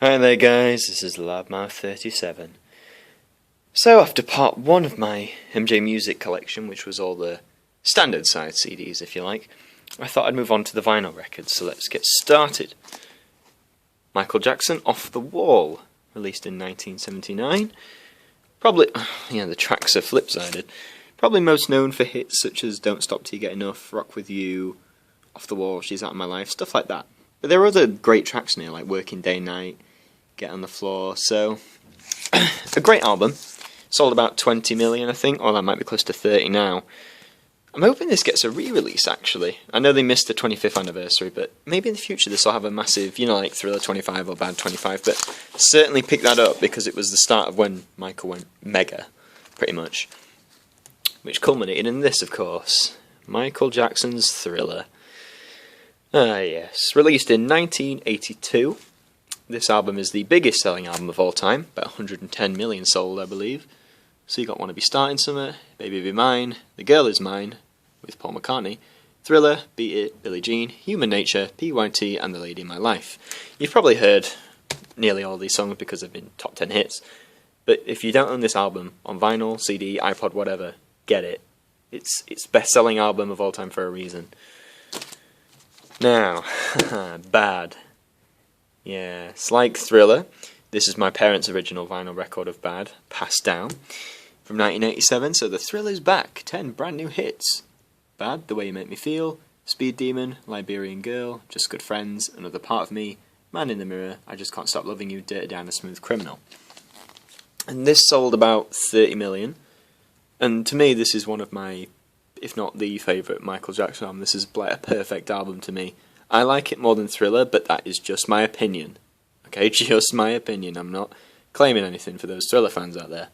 Hi there guys, this is Loudmouth37. So after part 1 of my MJ Music collection, which was all the standard size CDs if you like, I thought I'd move on to the vinyl records, so let's get started. Michael Jackson, Off the Wall, released in 1979. Probably, the tracks are flip-sided. Probably most known for hits such as Don't Stop Till You Get Enough, Rock With You, Off the Wall, She's Out of My Life, stuff like that. But there are other great tracks in here, like Working Day Night, Get on the Floor, so a great album. Sold about 20 million I think, or that might be close to 30 now. I'm hoping this gets a re-release actually. I know they missed the 25th anniversary, but maybe in the future this will have a massive, like Thriller 25 or Bad 25, but certainly pick that up because it was the start of when Michael went mega, pretty much. Which culminated in this, of course, Michael Jackson's Thriller. Yes, released in 1982. This album is the biggest selling album of all time, about 110 million sold, I believe. So you got Wanna Be Starting Summer, Baby Be Mine, The Girl Is Mine, with Paul McCartney, Thriller, Beat It, Billie Jean, Human Nature, PYT, and The Lady in My Life. You've probably heard nearly all these songs because they've been top 10 hits, but if you don't own this album, on vinyl, CD, iPod, whatever, get it. It's best-selling album of all time for a reason. Now, Bad. Yeah, it's like Thriller. This is my parents' original vinyl record of Bad, passed down, from 1987, so the Thriller's back. 10 brand new hits. Bad, The Way You Make Me Feel, Speed Demon, Liberian Girl, Just Good Friends, Another Part of Me, Man in the Mirror, I Just Can't Stop Loving You, Dirty Down a Smooth Criminal. And this sold about 30 million, and to me this is one of my, if not the favourite Michael Jackson album. This is like a perfect album to me. I like it more than Thriller, but that is just my opinion. Okay, just my opinion. I'm not claiming anything for those Thriller fans out there.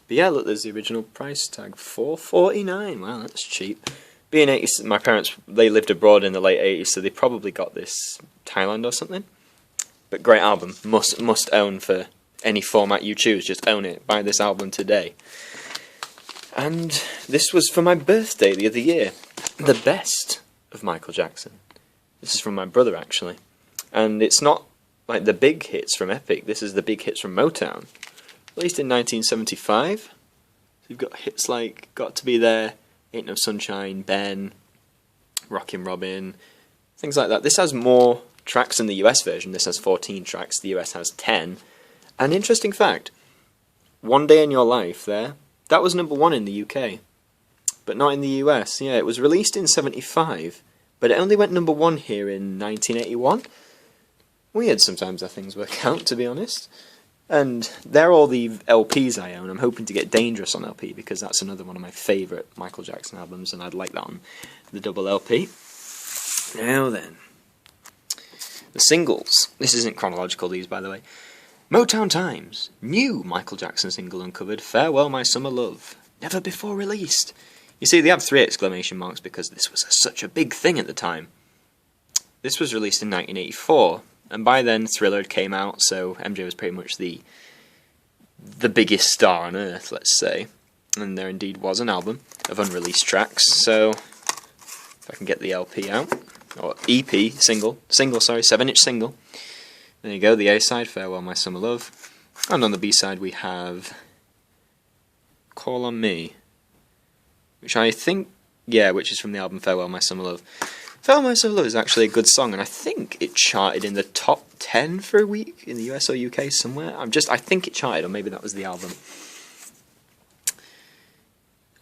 But yeah, look, there's the original price tag, $4.49. Wow, that's cheap. Being 80s, my parents, they lived abroad in the late 80s, so they probably got this Thailand or something. But great album. Must own for any format you choose. Just own it. Buy this album today. And this was for my birthday the other year. The best of Michael Jackson. This is from my brother, actually. And it's not like the big hits from Epic. This is the big hits from Motown. Released in 1975. So you've got hits like Got to Be There, Ain't No Sunshine, Ben, Rockin' Robin, things like that. This has more tracks than the US version. This has 14 tracks. The US has 10. And interesting fact, One Day in Your Life there, that was number 1 in the UK. But not in the US. Yeah, it was released in 75. But it only went number 1 here in 1981. Weird sometimes how things work out, to be honest. And they're all the LPs I own. I'm hoping to get Dangerous on LP, because that's another one of my favourite Michael Jackson albums, and I'd like that on the double LP. Now then. The singles. This isn't chronological, these, by the way. Motown Times. New Michael Jackson single uncovered, Farewell My Summer Love. Never before released. You see, they have 3 exclamation marks because this was such a big thing at the time. This was released in 1984, and by then Thriller came out, so MJ was pretty much the biggest star on earth, let's say. And there indeed was an album of unreleased tracks, so if I can get the LP out, or EP, single, 7-inch single. There you go, the A side, Farewell My Summer Love. And on the B side we have Call on Me, which I think, which is from the album Farewell My Summer Love. Farewell My Summer Love is actually a good song, and I think it charted in the top 10 for a week in the US or UK somewhere. I think it charted, or maybe that was the album.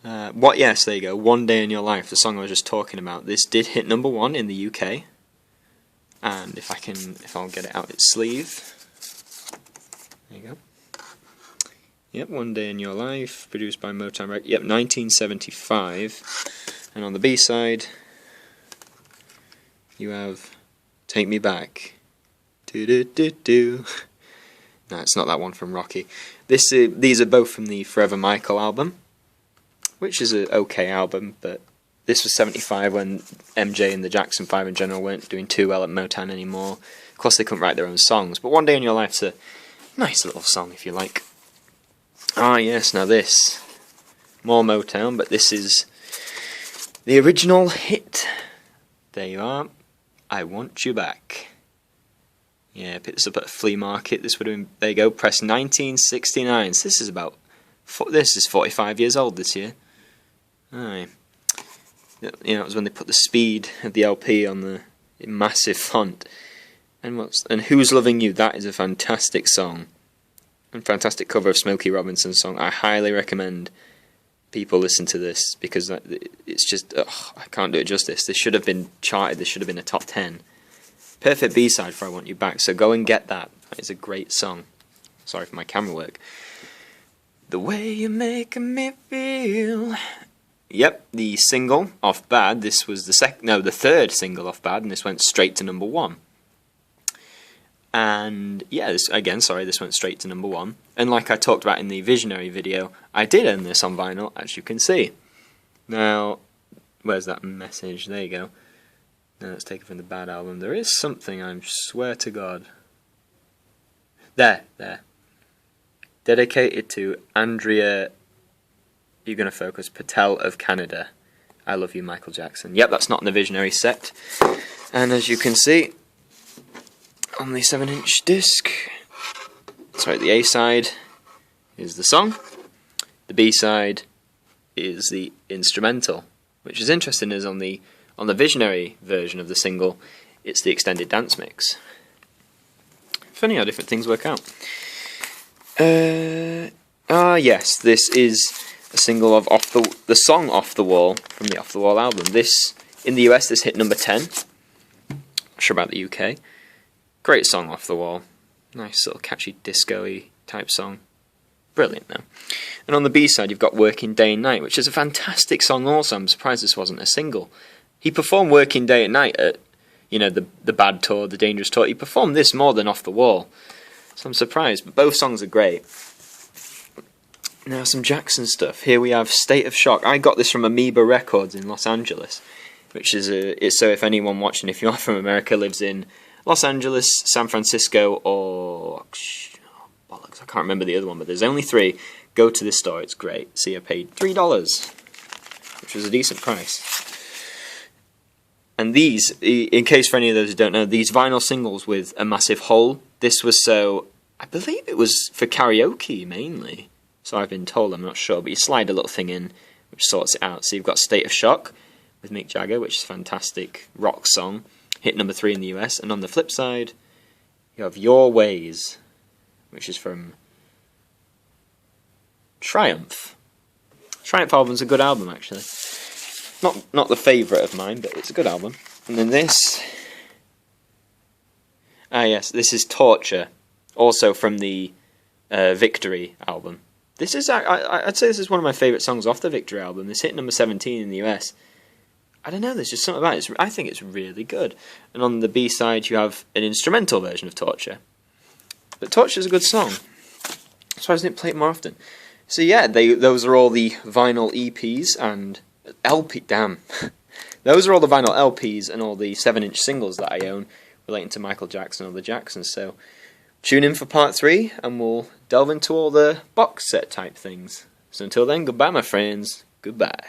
Yes, there you go, One Day in Your Life, the song I was just talking about. This did hit number 1 in the UK. And if I'll get it out its sleeve. There you go. Yep, One Day in Your Life, produced by Motown Records. Yep, 1975. And on the B side, you have Take Me Back. Do-do-do-do. No, it's not that one from Rocky. These are both from the Forever Michael album, which is an okay album, but this was 75 when MJ and the Jackson 5 in general weren't doing too well at Motown anymore. Of course, they couldn't write their own songs, but One Day in Your Life's a nice little song, if you like. Ah, yes, now this. More Motown, but this is the original hit. There you are. I Want You Back. Yeah, picked this up at a flea market. This would have been, there you go, press 1969. So this is 45 years old this year. Aye. It was when they put the speed of the LP on the massive font. And Who's Loving You? That is a fantastic song. And fantastic cover of Smokey Robinson's song. I highly recommend people listen to this, because it's just, I can't do it justice. This should have been charted. This should have been a top 10. Perfect B-side for I Want You Back, so go and get that. That is a great song. Sorry for my camera work. The Way You Make Me Feel. Yep, the single off Bad. This was the third single off Bad, and this went straight to number 1. And yeah, this went straight to number 1. And like I talked about in the Visionary video, I did own this on vinyl, as you can see. Now, where's that message? There you go. No, it's taken from the Bad album. There is something, I swear to God. There. Dedicated to Andrea, you're going to focus, Patel of Canada. I love you, Michael Jackson. Yep, that's not in the Visionary set. And as you can see, on the 7-inch disc, the A-side is the song. The B-side is the instrumental, which is interesting, is on the Visionary version of the single, it's the extended dance mix. Funny how different things work out. Yes, this is a single of the song Off the Wall from the Off the Wall album. This, in the US, this hit number 10. Not sure about the UK. Great song, Off the Wall. Nice little catchy disco-y type song. Brilliant though. And on the B-side you've got Working Day and Night, which is a fantastic song also. I'm surprised this wasn't a single. He performed Working Day and Night at, the Bad tour, the Dangerous tour. He performed this more than Off the Wall. So I'm surprised, but both songs are great. Now some Jackson stuff. Here we have State of Shock. I got this from Amoeba Records in Los Angeles, which is so if anyone watching, if you are from America, lives in Los Angeles, San Francisco, or bollocks, I can't remember the other one, but there's only 3. Go to this store, it's great. See, I paid $3, which was a decent price. And these, in case for any of those who don't know, these vinyl singles with a massive hole, this was I believe it was for karaoke mainly. So I've been told, I'm not sure, but you slide a little thing in which sorts it out. So you've got State of Shock with Mick Jagger, which is a fantastic rock song, hit number 3 in the US. And on the flip side, you have Your Ways, which is from Triumph. Triumph album's a good album, actually. Not the favourite of mine, but it's a good album. And then this... yes, this is Torture, also from the Victory album. This is, I'd say this is one of my favourite songs off the Victory album. This hit number 17 in the US. I don't know, there's just something about it. I think it's really good. And on the B-side, you have an instrumental version of Torture. But Torture's a good song. That's why I didn't play it more often. So yeah, those are all the vinyl EPs and LP. Damn. Those are all the vinyl LPs and all the 7-inch singles that I own relating to Michael Jackson or the Jacksons. So tune in for part 3 and we'll delve into all the box set type things. So until then, goodbye my friends. Goodbye.